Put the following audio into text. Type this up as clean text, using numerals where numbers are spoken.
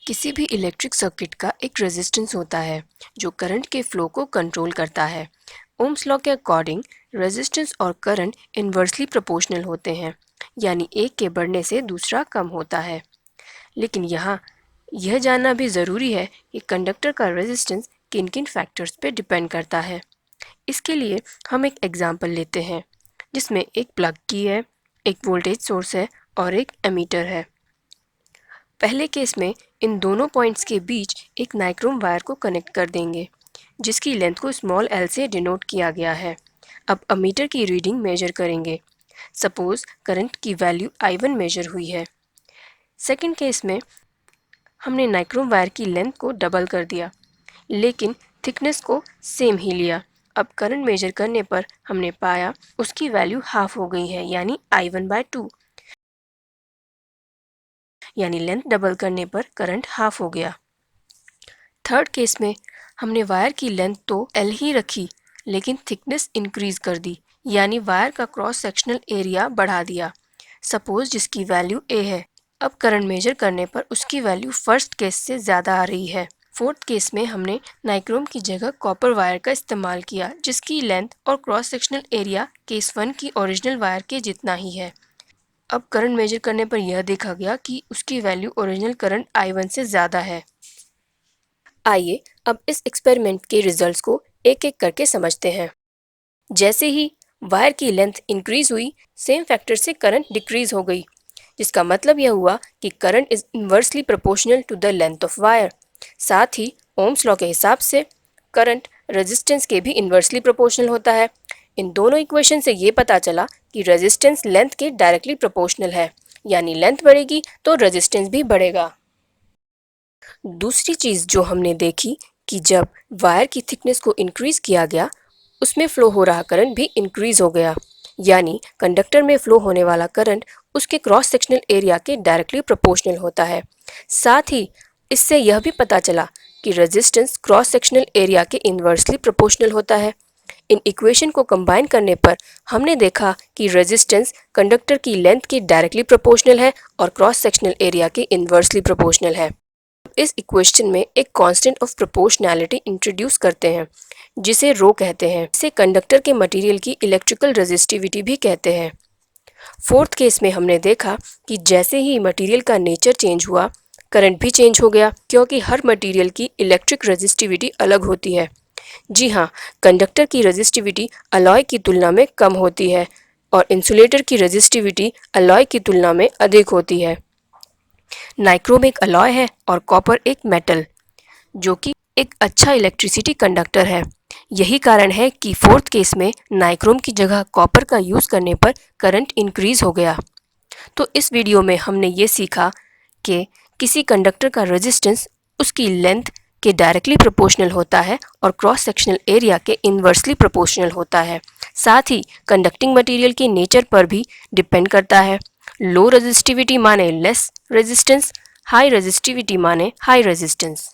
किसी भी electric circuit का एक रेजिस्टेंस होता है जो करंट के फ्लो को कंट्रोल करता है। ओम्स लॉ के अकॉर्डिंग रेजिस्टेंस और करंट इन्वर्सली प्रोपोर्शनल होते हैं, यानी एक के बढ़ने से दूसरा कम होता है। लेकिन यहाँ यह जानना भी ज़रूरी है कि कंडक्टर का रेजिस्टेंस किन किन फैक्टर्स पे डिपेंड करता है। इसके लिए हम एक एग्जांपल लेते हैं जिसमें एक प्लग की है, एक वोल्टेज सोर्स है और एक एमीटर है। पहले केस में इन दोनों पॉइंट्स के बीच एक नाइक्रोम वायर को कनेक्ट कर देंगे जिसकी लेंथ को स्मॉल एल से डिनोट किया गया है। अब अमीटर की रीडिंग मेजर करेंगे। सपोज करंट की वैल्यू I1 मेजर हुई है। सेकंड केस में हमने नाइक्रोम वायर की लेंथ को डबल कर दिया लेकिन थिकनेस को सेम ही लिया। अब करंट मेजर करने पर हमने पाया उसकी वैल्यू हाफ हो गई है, यानी I1/2, यानी लेंथ डबल करने पर करंट हाफ हो गया। थर्ड केस में हमने वायर की लेंथ तो L ही रखी लेकिन थिकनेस इंक्रीज कर दी, यानी वायर का क्रॉस सेक्शनल एरिया बढ़ा दिया। सपोज जिसकी वैल्यू A है। अब करंट मेजर करने पर उसकी वैल्यू फर्स्ट केस से ज़्यादा आ रही है। फोर्थ केस में हमने नाइक्रोम की जगह कॉपर वायर का इस्तेमाल किया जिसकी लेंथ और क्रॉस सेक्शनल एरिया केस 1 की ओरिजिनल वायर के जितना ही है। अब करंट मेजर करने पर यह देखा गया कि उसकी वैल्यू ओरिजिनल करंट I1 से ज़्यादा है। आइए अब इस एक्सपेरिमेंट के रिजल्ट्स को एक एक करके समझते हैं। जैसे ही वायर की लेंथ इंक्रीज हुई, सेम फैक्टर से करंट डिक्रीज हो गई, जिसका मतलब यह हुआ कि current is inversely proportional to the length of wire. साथ ही ओम्स लॉ के हिसाब से करंट रेजिस्टेंस के भी इन्वर्सली प्रोपोर्शनल होता है। इन दोनों इक्वेशन से ये पता चला कि रेजिस्टेंस लेंथ के डायरेक्टली प्रोपोर्शनल है, यानी लेंथ बढ़ेगी तो रेजिस्टेंस भी बढ़ेगा। दूसरी चीज़ जो हमने देखी कि जब वायर की थिकनेस को इंक्रीज किया गया उसमें फ्लो हो रहा करंट भी इंक्रीज हो गया, यानी कंडक्टर में फ्लो होने वाला करंट उसके क्रॉस सेक्शनल एरिया के डायरेक्टली प्रोपोर्शनल होता है। साथ ही इससे यह भी पता चला कि रेजिस्टेंस क्रॉस सेक्शनल एरिया के इन्वर्सली प्रोपोर्शनल होता है। इन इक्वेशन को कंबाइन करने पर हमने देखा कि रेजिस्टेंस कंडक्टर की लेंथ के डायरेक्टली प्रोपोर्शनल है और क्रॉस सेक्शनल एरिया के इन्वर्सली प्रोपोर्शनल है। इस इक्वेशन में एक कांस्टेंट ऑफ प्रोपोर्शनैलिटी इंट्रोड्यूस करते हैं जिसे रो कहते हैं। इसे कंडक्टर के मटेरियल की इलेक्ट्रिकल रेजिस्टिविटी भी कहते हैं। फोर्थ केस में हमने देखा कि जैसे ही मटेरियल का नेचर चेंज हुआ, करंट भी चेंज हो गया, क्योंकि हर मटेरियल की इलेक्ट्रिक रेजिस्टिविटी अलग होती है। जी हाँ, कंडक्टर की रेजिस्टिविटी अलॉय की तुलना में कम होती है और इंसुलेटर की रेजिस्टिविटी अलॉय की तुलना में अधिक होती है। नाइक्रोम एक अलॉय है और कॉपर एक मेटल, जो कि एक अच्छा इलेक्ट्रिसिटी कंडक्टर है। यही कारण है कि फोर्थ केस में नाइक्रोम की जगह कॉपर का यूज़ करने पर करंट इंक्रीज हो गया। तो इस वीडियो में हमने ये सीखा कि किसी कंडक्टर का रेजिस्टेंस उसकी लेंथ के डायरेक्टली प्रोपोर्शनल होता है और क्रॉस सेक्शनल एरिया के इन्वर्सली प्रोपोर्शनल होता है। साथ ही कंडक्टिंग मटेरियल के नेचर पर भी डिपेंड करता है। लो रेजिस्टिविटी माने लेस रेजिस्टेंस, हाई रेजिस्टिविटी माने हाई रेजिस्टेंस।